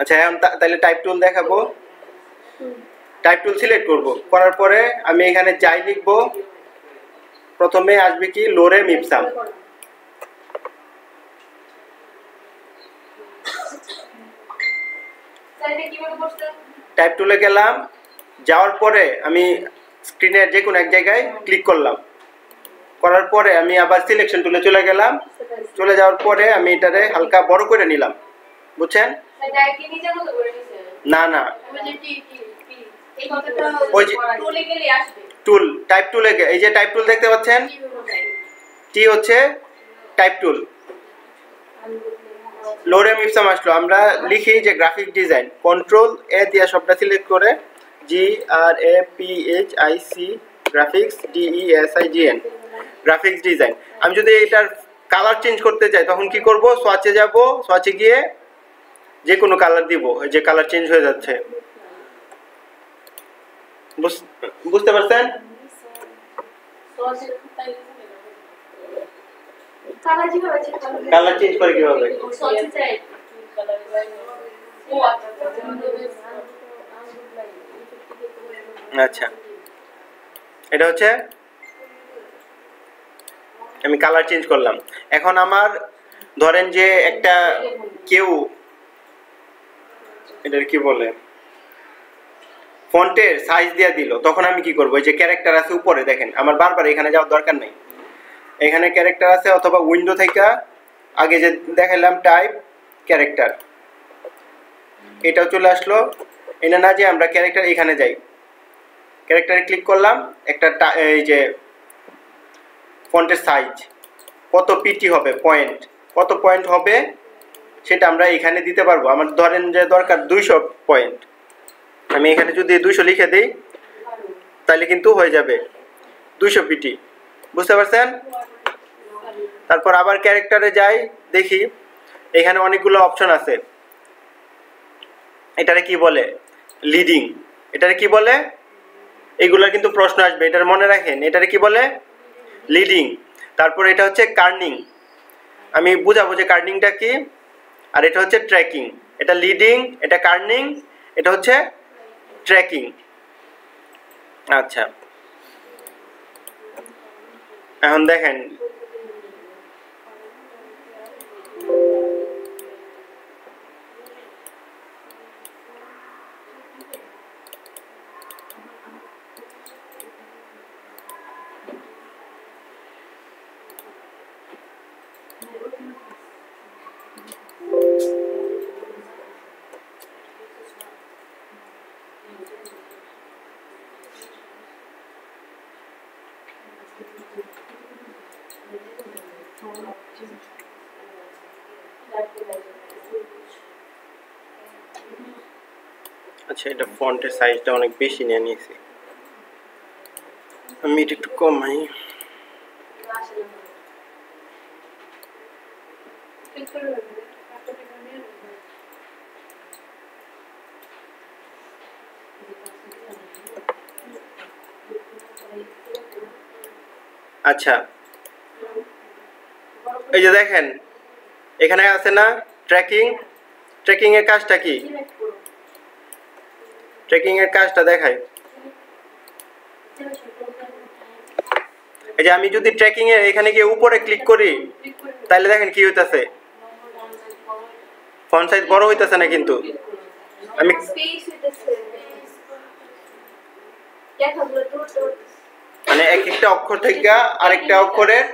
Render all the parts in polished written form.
আচ্ছা এখন তাহলে টাইপ টুল দেখাবো। টাইপ টুল সিলেক্ট করব, করার পরে আমি এখানে যাই লিখব। প্রথমে আসবে কি লোরেম ইপসাম। টাইপ টুলে গেলাম, যাওয়ার পরে আমি স্ক্রিনের যে কোনো এক জায়গায় ক্লিক করলাম, করার পরে আমি আবার সিলেকশন টুলে চলে গেলাম। চলে যাওয়ার পরে আমি এটারে হালকা বড় করে নিলাম, বুঝছেন? না না, ওই যে টুল, টাইপ টুলে এই যে টাইপ টুল দেখতে পাচ্ছেন, টি হচ্ছে টাইপ টুল। লোরেম ইপসাম আসলো, আমরা লিখি যে গ্রাফিক ডিজাইন, কন্ট্রোল এ দিয়ে সবটা সিলেক্ট করে GRAPHIC graphics DESIGN graphics design. আমি যদি এটার কালার চেঞ্জ করতে চাই তখন কি করব? সোয়াচে যাব, সোয়াচে গিয়ে যে কোনো কালার দিব, এই যে কালার চেঞ্জ হয়ে যাচ্ছে, বুঝতে পারছেন? কালার চেঞ্জ করে কিভাবে? আচ্ছা, এটা হচ্ছে আমি কালার চেঞ্জ করলাম। এখন আমার ধরেন যে একটা কেউ এটার কি বলে ফন্টের সাইজ দিয়ে দিল, তখন আমি কি করব? এই যে ক্যারেক্টার আছে উপরে দেখেন, আমার বারবার এখানে যাওয়ার দরকার নেই, এখানে ক্যারেক্টার আছে, অথবা উইন্ডো থেকে আগে যে দেখালাম টাইপ ক্যারেক্টার, এটাও চলে আসলো। এটা না যে আমরা ক্যারেক্টার এখানে যাই, ক্যারেক্টারে ক্লিক করলাম, একটা এই যে ফন্টের সাইজ কত পিটি হবে, পয়েন্ট কত পয়েন্ট হবে সেটা আমরা এখানে দিতে পারবো। আমার ধরেন যে দরকার 200 পয়েন্ট, আমি এখানে যদি 200 লিখে দিই তাহলে কিন্তু হয়ে যাবে 200 পিটি, বুঝতে পারছেন? তারপর আবার ক্যারেক্টারে যাই, দেখি এখানে অনেকগুলো অপশন আছে। এটারে কি বলে? লিডিং। এটারে কি বলে? এইগুলোর কিন্তু প্রশ্ন আসবে, এটার মনে রাখেন, এটারে কি বলে? লিডিং। তারপর এটা হচ্ছে কার্নিং, আমি বুঝাবো যে কার্নিংটা কি। আর এটা হচ্ছে ট্র্যাকিং। এটা লিডিং, এটা কার্নিং, এটা হচ্ছে ট্র্যাকিং। আচ্ছা, এখন দেখেন আচ্ছা, এটা ফন্টের সাইজটা অনেক বেশি নিয়ে নিয়েছি, আমি এটা একটু কমাই। আচ্ছা, এই যে দেখেন এখানে আছে না ট্র্যাকিং, ট্র্যাকিং এর কাজটা কি? ট্র্যাকিং এর কাজটা দেখাই। এই যে আমি যদি ট্র্যাকিং এর এখানে গিয়ে উপরে ক্লিক করি তাহলে দেখেন কি হইতাছে, ফন্ট সাইজ বড় হইতাছে না, কিন্তু আমি মানে এক একটা অক্ষর থেকে আরেকটা অক্ষরের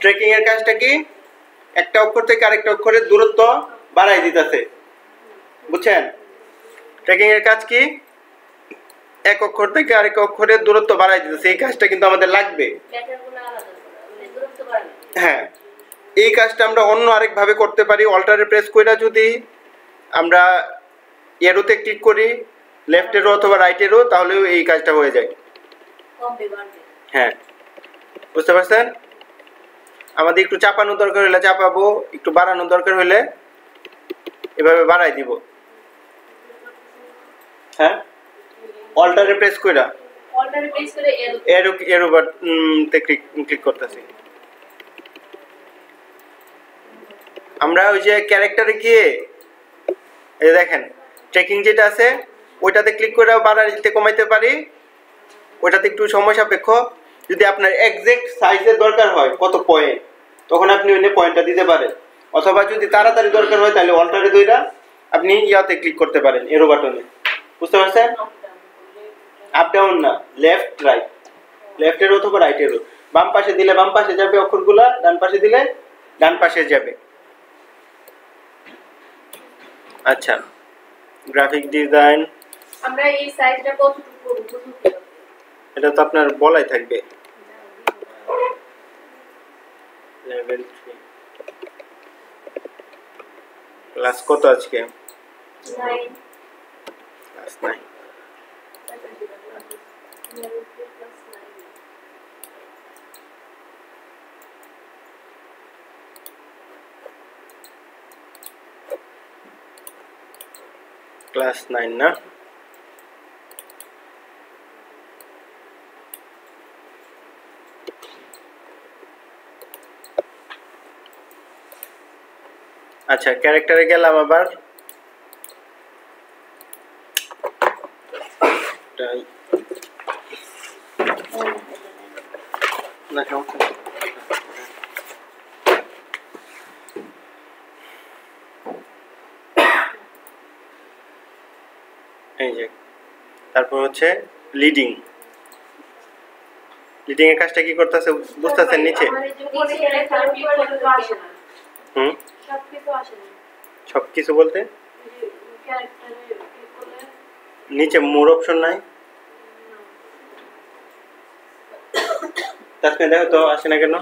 ট্র্যাকিং এর কাজটা কি? একটা অক্ষর থেকে আরেকটা অক্ষরের দূরত্ব বাড়াই দিতেছে, বুঝছেন? ট্র্যাকিং এর কাজ কি? এক অক্ষর থেকে আরেক অক্ষরের দূরত্ব বাড়াই দিতেছে, এই কাজটা কিন্তু আমাদের লাগবে। হ্যাঁ, এই কাজটা আমরা অন্য আরেক ভাবে করতে পারি। অল্টারে প্রেস কইরা যদি আমরা এরোতে ক্লিক করি, লেফট এরো অথবা রাইট এরো, তাহলেও এই কাজটা হয়ে যায়। হ্যাঁ, বুঝতে পারছেন? আমাদের একটু চাপানোর দরকার হলে চাপাবো, একটু বাড়ানোর দরকার হলে এভাবে বাড়াই দিব। হ্যাঁ, অল্টারে প্রেস কইরা এরো বাটনতে ক্লিক করতেছি। আমরা ওই যে ক্যারেক্টারে গিয়ে এই যে দেখেন ট্র্যাকিং যেটা আছে ওইটাতে ক্লিক করে বাড়াইতে কমাইতে পারি, ওইটাতে একটু সময় সাপেক্ষ। যদি আপনার এক্সাক্ট সাইজের দরকার হয় কত পয়েন্ট, তখন আপনি ওই পয়েন্টটা দিতে পারেন, অথবা যদি তাড়াতাড়ি দরকার হয় তাহলে অল্টারে দুইটা আপনি ইয়াতে ক্লিক করতে পারেন, এরো বাটনে। বুঝতে পারছেন? আপ ডাউন না, লেফট রাইট, লেফটের অথবা রাইটের। বাম পাশে দিলে বাম পাশে যাবে অক্ষরগুলা, ডান পাশে দিলে ডান পাশে যাবে। আচ্ছা, গ্রাফিক ডিজাইন আমরা এই সাইজটা কতটুকু করব? এটা তো আপনার বলাই থাকবে। লেভেল 3 ক্লাস কত আজকে? 9 ক্লাস 9। ক্লাস 9 না? আচ্ছা, ক্যারেক্টারে গেলাম আবার। না সমস্যা, এই যে তারপর হচ্ছে লিডিং। লিডিং এর কাজটা কি করতেছে বুঝতেছেন? নিচে সবকিছু বলতে নিচে মোর অপশন নাই, তারপরে দেখো তো আসে না কেন?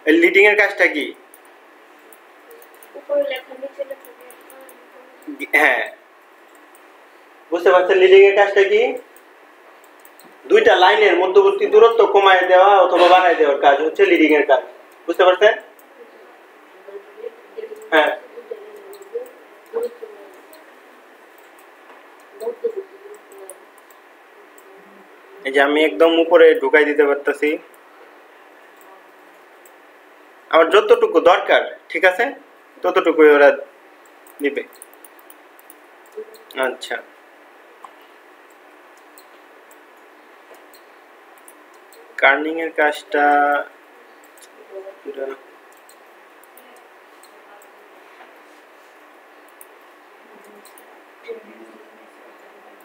এই লিডিং এর কাজটা কি? হ্যাঁ, বুঝতে পারছেন লিডিং এর কাজটা কি? দুইটা লাইনের মধ্যবর্তী দূরত্ব কমায় দেওয়া অথবা বাড়ায় দেওয়ার কাজ হচ্ছে লিডিং এর কাজ। বুঝতে পারছেন? হ্যাঁ, এই যে আমি একদম উপরে ঢুকাই দিতে পারতেছি আমার যতটুকু দরকার, ঠিক আছে, ততটুকুই ওরা দিবে। আচ্ছা, কার্নিং এর কাজটা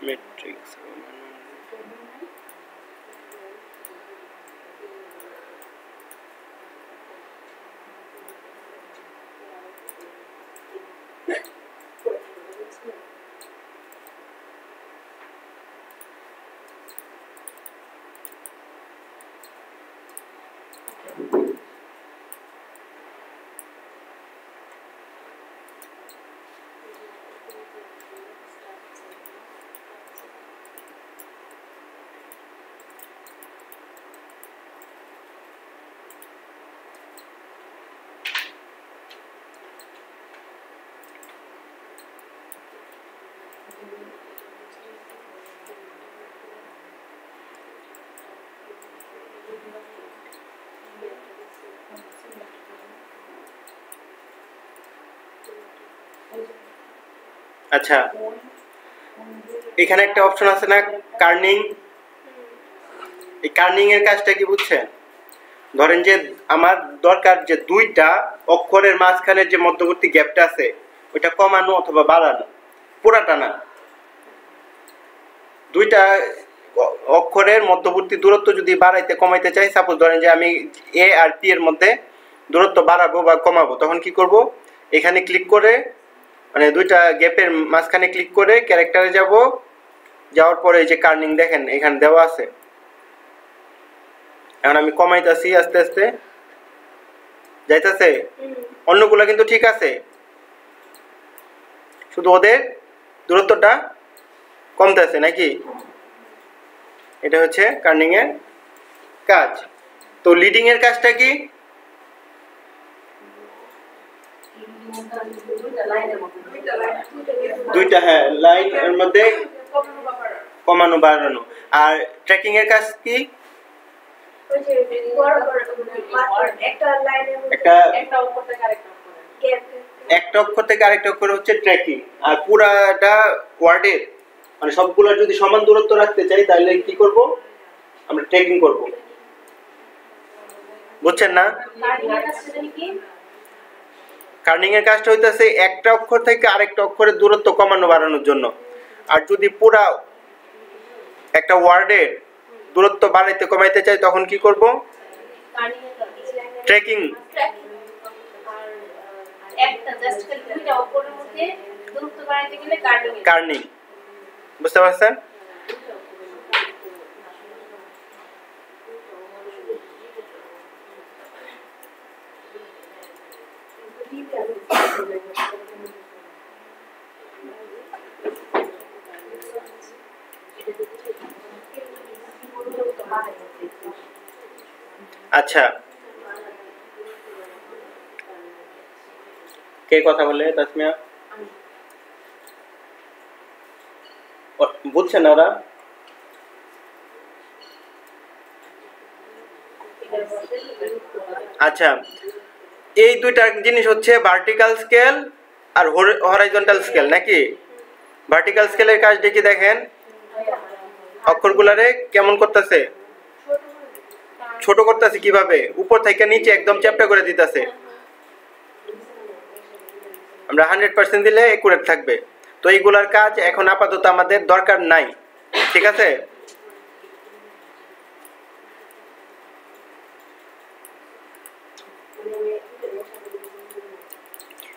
ম্যাট্রিক্স আচ্ছা, এখানে একটা অপশন আছে না কার্নিং? এই কার্নিং এর কাজটা কি বুঝছেন? ধরেন যে আমার দরকার যে দুইটা অক্ষরের মাঝখানে যে মধ্যবর্তী গ্যাপটা আছে ওইটা কমানো অথবা বাড়ানো, পুরাটা না, দুইটা অক্ষরের মধ্যবর্তী দূরত্ব যদি বাড়াইতে কমাইতে চাই, সাপোজ ধরেন যে আমি এ আর পি এর মধ্যে দূরত্ব বাড়াবো বা কমাবো, তখন কি করব? এখানে ক্লিক করে, মানে দুইটা গ্যাপের মাঝখানে ক্লিক করে ক্যারেক্টারে যাব, যাওয়ার পরে এই যে কার্নিং দেখেন এখানে দেওয়া আছে। এখন আমি কমাইতেছি আস্তে আস্তে, যাইতেছে, অন্যগুলো কিন্তু ঠিক আছে, শুধু ওদের দূরত্বটা কমতেছে নাকি? এটা হচ্ছে কার্নিং এর কাজ। তো লিডিং এর কাজটা কি? দুইটা, হ্যাঁ, লাইন এর মধ্যে কমানো বাড়ানো। আর ট্র্যাকিং এর কাজ কি? একটা অক্ষর থেকে আরেকটা অক্ষর হচ্ছে ট্র্যাকিং, আর পুরাটা ওয়ার্ডের মানে সবগুলো যদি সমান দূরত্ব রাখতে চাই তাহলে কি করব, আমরা ট্র্যাকিং করব। বুঝছেন না? কার্নিং এর কাজটা হইতাছে একটা অক্ষর থেকে আরেকটা অক্ষরের দূরত্ব কমানো বাড়ানোর জন্য। আর যদি পুরা একটা ওয়ার্ডের দূরত্ব বাড়াইতে কমাইতে চাই তখন কি করব, ট্র্যাকিং। কার্নিং, বুঝতে পারছেন? আচ্ছা, কে কথা বলে? তাসমিয়া বুঝছেন না ওরা? আচ্ছা, এই দুইটা জিনিস হচ্ছে ভার্টিক্যাল স্কেল আর হরাইজন্টাল স্কেল নাকি? ভার্টিক্যাল স্কেলের কাজ দেখি দেখেন অক্ষরগুলারে কেমন করতেছে, ছোট করতেছে কিভাবে, উপর থেকে নিচে একদম চ্যাপ্টা করে দিতেছে। আমরা 100% দিলে একুরেট থাকবে। তো এইগুলার কাজ এখন আপাতত আমাদের দরকার নাই, ঠিক আছে?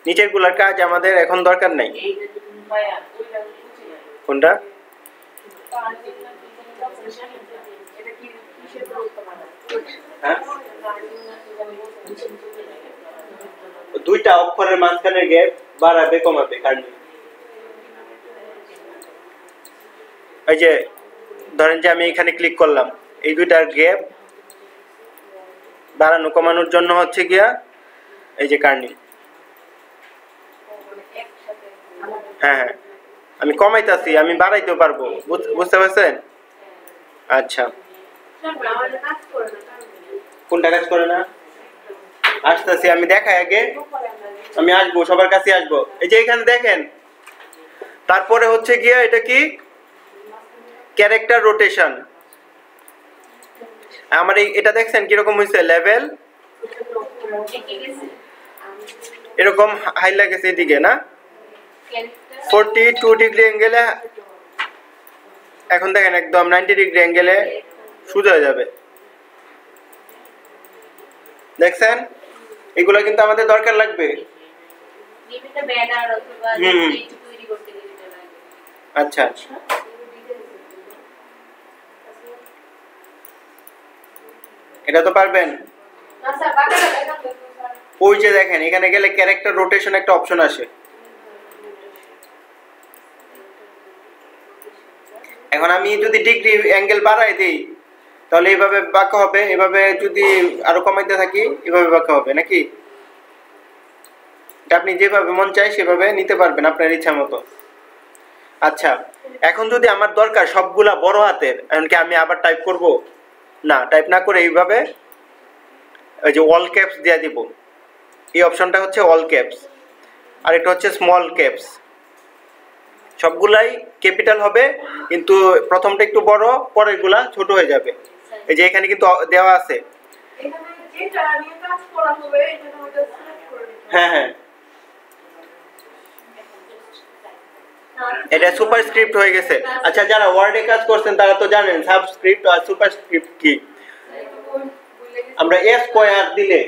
নিচের গুলার কাজ আমাদের এখন দরকার নাই। কোনটা? দুইটা অক্ষরের মাঝখানে গ্যাপ বাড়াবে কমাবে কার্নিং। এই যে ধরেন যে আমি এখানে ক্লিক করলাম, এই দুইটার গ্যাপ বাড়ানো কমানোর জন্য হচ্ছে গিয়া এই যে কার্নিং। হ্যাঁ হ্যাঁ, আমি কমাইতেছি, আমি বাড়াইতেও পারবো, বুঝতে পারছেন? আচ্ছা, কোনটা কাজ করে না? আসতেছি, আমি দেখাই আগে, আমি আসবো, সবার কাছে আসবো। এই যে এখানে দেখেন, তারপরে হচ্ছে গিয়া এটা কি ক্যারেক্টার রোটেশন। আমার এটা দেখছেন কিরকম হয়েছে, লেভেল এরকম হাই লাগেছে এদিকে না, 42 ডিগ্রি অ্যাঙ্গেলে। এখন দেখেন একদম 90 ডিগ্রি অ্যাঙ্গেলে সোজা হয়ে যাবে। দেখছেন, এগুলো কিন্তু আমাদের দরকার লাগবে। আচ্ছা, এটা তো পারবেন। ওই যে দেখেন এখানে গেলে ক্যারেক্টার রোটেশন একটা অপশন আসে। এখন আমি যদি ডিগ্রি অ্যাঙ্গেল বাড়াই দিই তাহলে এইভাবে বাঁকা হবে, এভাবে যদি আরো কমাইতে থাকি এভাবে বাঁকা হবে নাকি? আপনি যেভাবে মন চায় সেভাবে নিতে পারবেন আপনার ইচ্ছা মতো। আচ্ছা, এখন যদি আমার দরকার সবগুলা বড় হাতের, এমনকি আমি আবার টাইপ করব না, টাইপ না করে এইভাবে ওই যে অল ক্যাপস দিয়ে দিব। এই অপশনটা হচ্ছে অল ক্যাপস, আর এটা হচ্ছে স্মল ক্যাপস। সবগুলাই ক্যাপিটাল হবে, কিন্তু প্রথমটা একটু বড়, পরেরগুলা ছোট হয়ে যাবে। এই যে এখানে কিন্তু দেওয়া আছে। হ্যাঁ হ্যাঁ, এটা সুপারস্ক্রিপ্ট হয়ে গেছে। আচ্ছা, যারা ওয়ার্ডে কাজ করছেন তারা তো জানেন সাবস্ক্রিপ্ট আর সুপারস্ক্রিপ্ট কি। আমরা এ স্কয়ার দিলে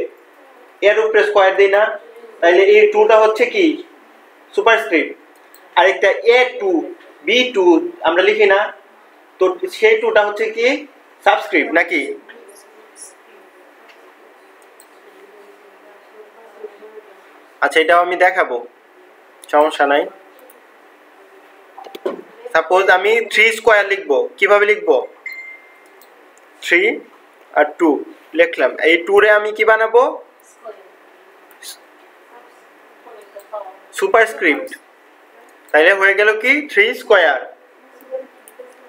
এর উপরে স্কয়ার দিই না, তাহলে এই টুটা হচ্ছে কি সুপারস্ক্রিপ্ট, আর একটা A2 B2 আমরা লিখি না, তো সেই টুটা হচ্ছে কি সাবস্ক্রিপ্ট নাকি? আচ্ছা, এটাও আমি দেখাবো, সমস্যা নাই। সাপোজ আমি 3 স্কয়ার লিখবো, কিভাবে লিখবো? 3 আর 2 লিখলাম, এই 2 রে আমি কি বানাবো? সুপারস্ক্রিপ্ট। তাইলে হয়ে গেল কি 3 স্কয়ার।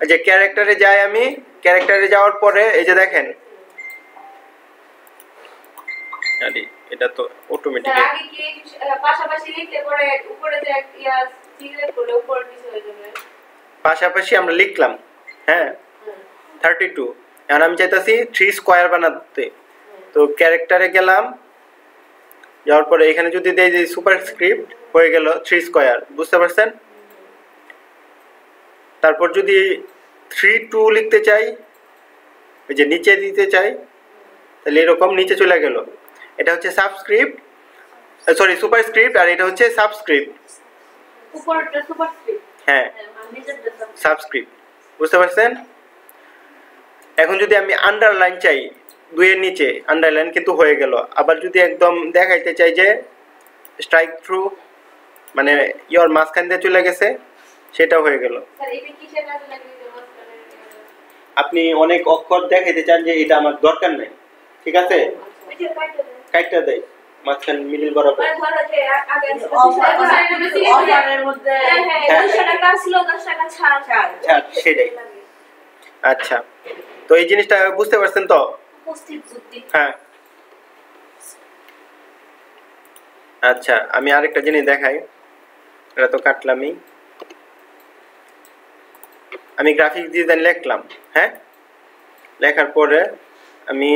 এই যে ক্যারেক্টারে যাই, আমি ক্যারেক্টারে যাওয়ার পরে এই যে দেখেন, আরে এটা তো অটোমেটিক। পাশাপাশি লিখলে পরে উপরে যে ইয়া সিলেক্ট করলে উপরে নিচে হয়ে যাবে। পাশাপাশি আমরা লিখলাম, হ্যাঁ 32। এখন আমি চাইতাছি 3 স্কয়ার বানাতে, তো ক্যারেক্টারে গেলাম, যাওয়ার পরে এখানে যদি দেই যে সুপারস্ক্রিপ্ট হয়ে গেল 3 স্কয়ার, বুঝতে পারছেন? তারপর যদি 32 লিখতে চাই, এই যে নিচে দিতে চাই, তাহলে এরকম নিচে চলে গেল। এটা হচ্ছে সাবস্ক্রিপ্ট, সরি সুপারস্ক্রিপ্ট, আর এটা হচ্ছে সাবস্ক্রিপ্ট। উপরটা সুপারস্ক্রিপ্ট, হ্যাঁ আর নিচেরটা সাবস্ক্রিপ্ট, বুঝতে পারছেন? এখন যদি আমি আন্ডারলাইন চাই, 2 এর নিচে আন্ডারলাইন কিন্তু হয়ে গেল। আবার যদি একদম দেখাইতে চাই যে স্ট্রাইক থ্রু, মানে ইওর মাঝখান দিয়ে চলে গেছে, সেটাও হয়ে গেল। স্যার এটা কিসের কাজে লাগে যে মাঝখানে? আপনি অনেক অক্ষর দেখাইতে চান যে এটা আমার দরকার নেই, ঠিক আছে, এটা কাটতে দেন। কাটটা দেয় মাঝখান মিডল বরাবর। মানে ধরো যে আগে অফারের মধ্যে হ্যাঁ 200 টাকা ছিল, 10 টাকা ছাড়। আচ্ছা সেটাই। আচ্ছা, তো এই জিনিসটা বুঝতে পারছেন তো? উপস্থিত যুক্তি। হ্যাঁ। আচ্ছা, আমি আরেকটা জিনিস দেখাই। এটা তো কাটলামই। আমি গ্রাফিক্স ডিজাইন লিখলাম, হ্যাঁ, লেখার পরে আমি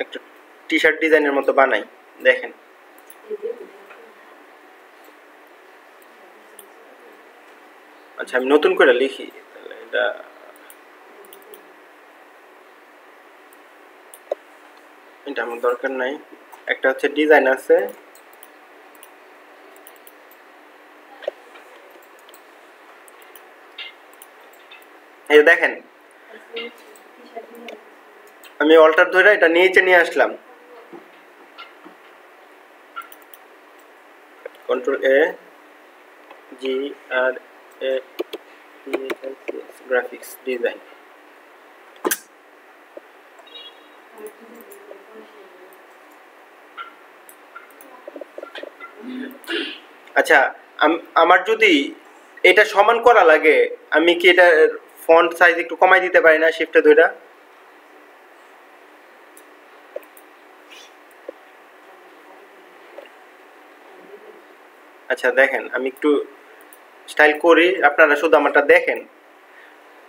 একটা টি শার্ট ডিজাইনের মতো বানাই, দেখেন। আচ্ছা আমি নতুন করে লিখি, তাহলে এটা আমার দরকার নাই। একটা হচ্ছে ডিজাইন আছে, এই দেখেন আমি অল্টার ধরে এটা নিচে নিয়ে আসলাম, কন্ট্রোল এ জি আর এ গ্রাফিক্স ডিজাইন। আচ্ছা আমার যদি এটা সমান করা লাগে, আমি কি এটা ফন্ট সাইজ একটু কমাই দিতে পারি না শিফটে ধরে? আচ্ছা দেখেন আমি একটু স্টাইল করি, আপনারা শুধু আমারটা দেখেন।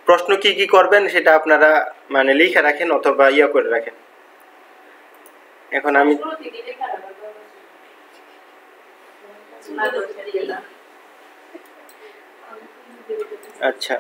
প্রশ্ন কি কি করবেন সেটা আপনারা মানে লিখে রাখেন অথবা ইয়া করে রাখেন। এখন আমি আচ্ছা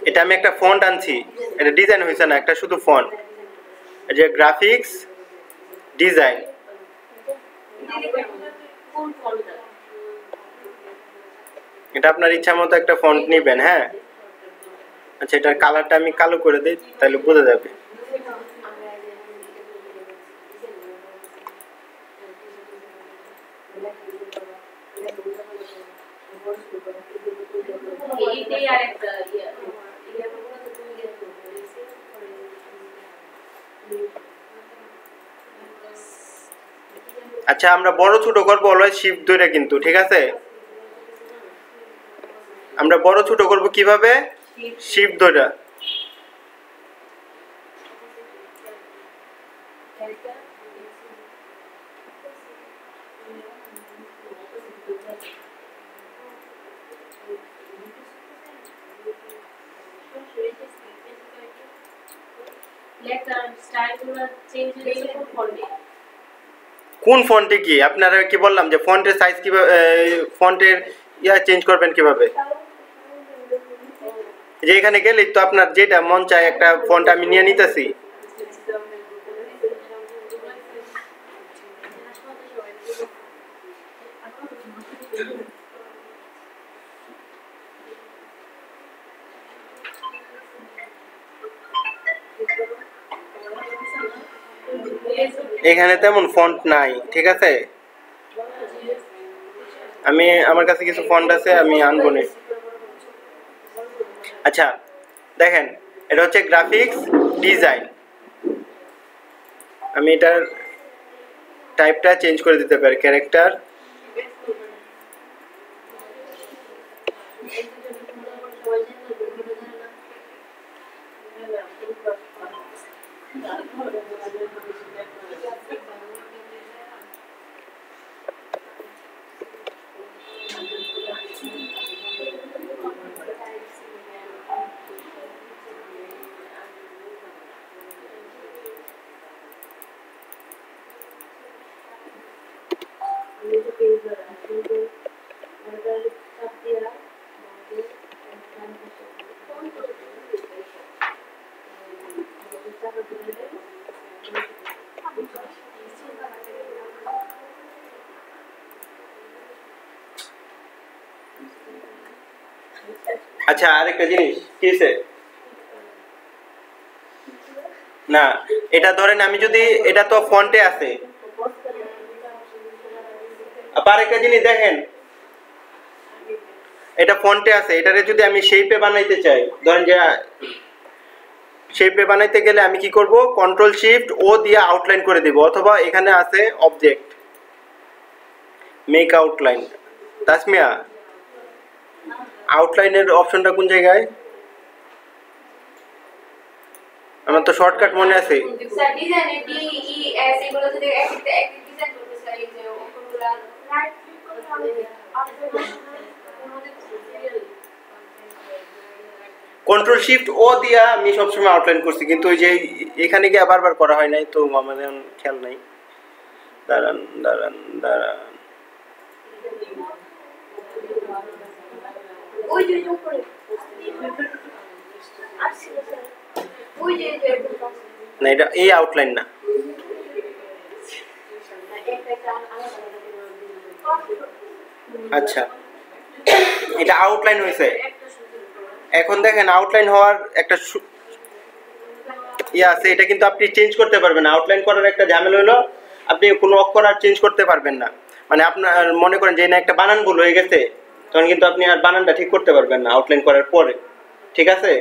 এটা আমি একটা ফন্ট আনছি, এটা ডিজাইন হয়েছে না, একটা শুধু ফন্ট। এই যে গ্রাফিক্স ডিজাইন, এটা আপনার ইচ্ছা মতো একটা ফন্ট নেবেন, হ্যাঁ। আচ্ছা এটার কালারটা আমি কালো করে দিই, তাহলে বোঝা যাবে। আচ্ছা আমরা বড় ছোট করবো অলওয়েজ শিফট ধরে কিন্তু, ঠিক আছে? আমরা বড় ছোট করব কিভাবে? শিফট ধরে। কোন ফন্টে কি আপনারা কি বললাম যে ফন্টের সাইজ কিভাবে, ফন্টের ইয়া চেঞ্জ করবেন কিভাবে? যে এখানে গেলেই তো আপনার যেটা মন চায় একটা ফন্ট আমি নিয়ে নিতেছি। এখানে তেমন ফন্ট নাই, ঠিক আছে? আমি আমার কাছে কিছু ফন্ট আছে, আমি আনবো না। আচ্ছা দেখেন এটা হচ্ছে গ্রাফিক্স ডিজাইন। আমি এটার টাইপটা চেঞ্জ করে দিতে পারি, ক্যারেক্টার। আচ্ছা, আরেকটা জিনিস কি হয়েছে না, এটা ধরেন আমি যদি, এটা তো ফন্টে আছে, আরেকটা জিনিস দেখেন, এটা ফন্টে আছে, এটারে যদি আমি শেপে বানাইতে চাই, ধরেন যে শেপে বানাইতে গেলে আমি কি করব, কন্ট্রোল শিফট ও দিয়ে আউটলাইন করে দিব, অথবা এখানে আছে অবজেক্ট মেক আউটলাইন। তাসমিয়া, আউটলাইনের অপশনটা কোন জায়গায়? আমার তো শর্টকাট মনে আছে। স্যার ডিজাইনে ডি ই এস এগুলো যদি একটা ডিজাইন করতে চাই, যে অঙ্কগুলো রাইট ক্লিক করে কন্ট্রোল শিফট ও দিয়া আমি সবসময় আউটলাইন করছি, কিন্তু ওই যে এখানে গিয়ে বারবার করা হয় নাই, তো আমাদের খেয়াল নাই। দাঁড়ান দাঁড়ান দাঁড়ান, ওই যে উপরে আসছে স্যার, ওই যে না এটা এই আউটলাইন না। আচ্ছা, এটা আউটলাইন হয়েছে। এখন দেখেন আউটলাইন হওয়ার একটা ইয়ে আছে, এটা কিন্তু আপনি চেঞ্জ করতে পারবেন না। আউটলাইন করার একটা ঝামেলা হলো, আপনি কোনো অক্ষর আর চেঞ্জ করতে পারবেন না। মানে আপনার মনে করেন যে না একটা বানান ভুল হয়ে গেছে, তখন কিন্তু আপনি আর বানানটা ঠিক করতে পারবেন না আউটলাইন করার পরে, ঠিক আছে?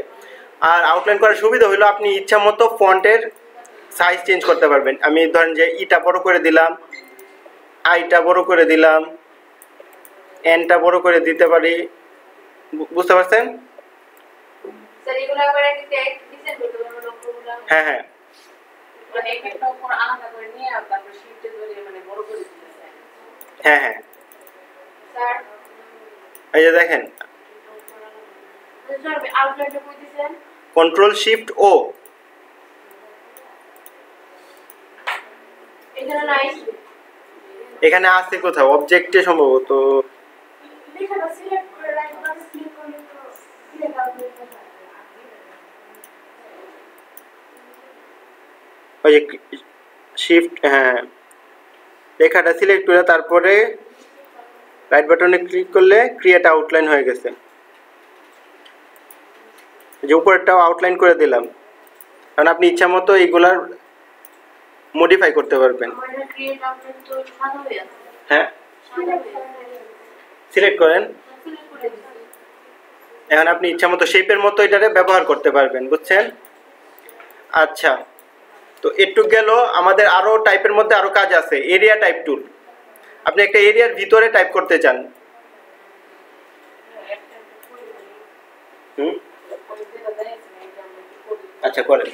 আর আউটলাইন করার সুবিধা হলো আপনি ইচ্ছা মতো ফন্টের সাইজ চেঞ্জ করতে পারবেন। আমি ধরেন যে ইটা বড় করে দিলাম, আইটা বড় করে দিলাম, এনটা বড় করে দিতে পারি, বুঝতে পারছেন? স্যার এগুলো আবার একটা ডিজাইন করতে পারবো অঙ্কগুলো। হ্যাঁ হ্যাঁ, মানে একটা উপর আলাদা করে নিয়ে তারপর শিফটে ধরে মানে বড় করে দিতে চাই। হ্যাঁ হ্যাঁ, স্যার এই যে দেখেন স্যার আউটলাইনটা কই দিবেন? কন্ট্রোল শিফট ও, এখানে নাই, এখানে আছে কোথাও অবজেক্টে সম্ভবত। লেখাটা সিলেক্ট করে রাইট বাটন ক্লিক করলে তো সিলেক্ট আউট হয়ে যাবে। ওই যে শিফট, হ্যাঁ, লেখাটা সিলেক্ট করে তারপরে রাইট বাটনে ক্লিক করলে ক্রিয়েট আউটলাইন হয়ে গেছে। যে উপরেরটাও আউটলাইন করে দিলাম, কারণ আপনি ইচ্ছা মতো এইগুলার মডিফাই করতে পারবেন। আমাদের ক্রিয়েট আউটলাইন তো সাদা হয়ে আছে। হ্যাঁ, সাদা হয়ে আছে। সিলেক্ট করেন, সিলেক্ট করে দিছি। এখন আপনি ইচ্ছা মতো শেপের মতো এটারে ব্যবহার করতে পারবেন, বুঝছেন? আচ্ছা, তো একটু গেল, আমাদের আরো টাইপের মধ্যে আরো কাজ আছে। এরিয়া টাইপ টুল, আপনি একটা এরিয়ার ভিতরে টাইপ করতে চান, হুম, আচ্ছা করেন।